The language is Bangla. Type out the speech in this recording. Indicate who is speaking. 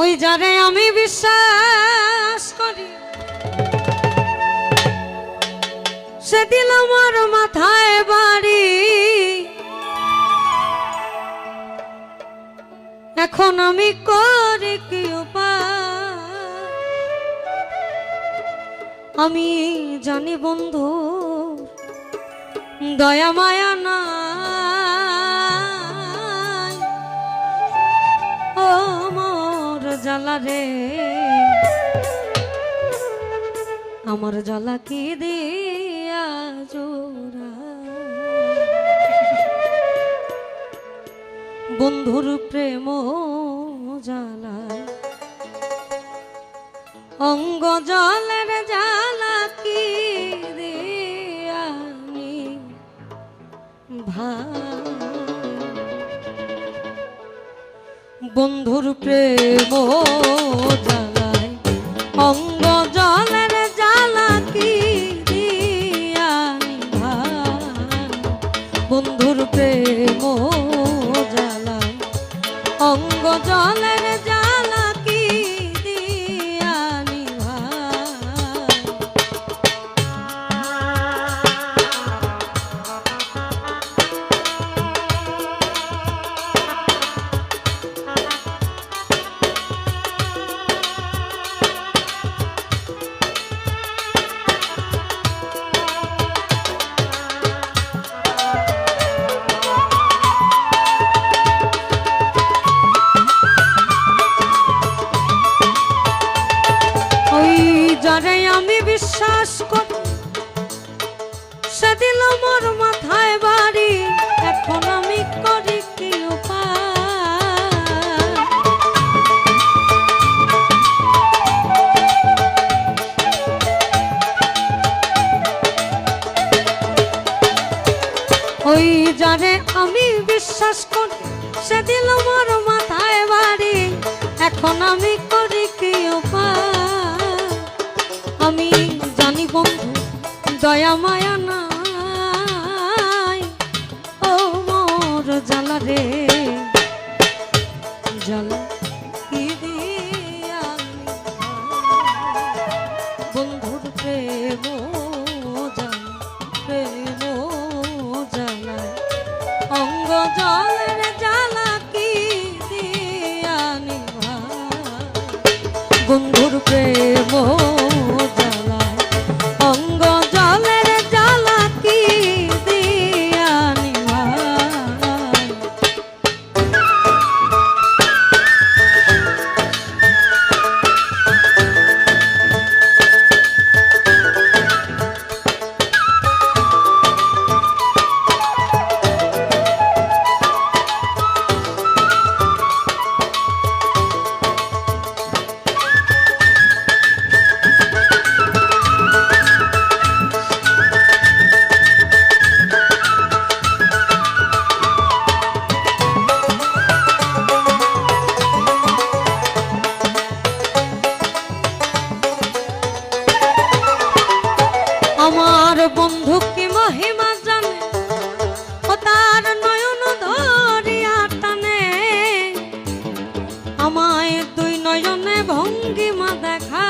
Speaker 1: ওই যারে আমি বিশ্বাস করি সে দিল আমার মাথায় বাড়ি। এখন আমি করি কি উপায়? আমি জানি বন্ধু দয়া মায়া নাই, ও মোর জ্বালা রে, আমার জ্বালা কি দিয়া জোড়া। বন্ধুর প্রেম জ্বালায় অঙ্গ জলের জ্বালা কি দিয়ানি ভাই। বন্ধুর প্রেম জ্বালায় অঙ্গ জলের জ্বালা কি দিয়ানি ভাই। বন্ধুর প্রেম জ্বালায় অঙ্গ জলের জ্বালা কি দিয়ানি ভাই। যারে আমি বিশ্বাস করি সে দিল মোর মাথায় বাড়ি। এখন আমি করি কি উপায়? ওই যারে আমি বিশ্বাস করি সে দিল মোর মাথায় বাড়ি। এখন আমি করি কি উপায়? আমি জানি বন্ধু দয়া মায়া নাই, ও মোর জ্বালা রে, জ্বালা কি দিয়ানি ভাই। বন্ধুর প্রেম জ্বালা, প্রেম জ্বালায় অঙ্গ জলের জ্বালা কি দিয়ানি ভাই। বন্ধুর প্রেম অঙ্গ জলের জ্বালা কি দিয়ানি ভাই। আমার বন্ধু কি মহিমা জানে, ও তার নয়ন ধরিয়া টানে। আমায় দুই নয়নে ভঙ্গিমা দেখা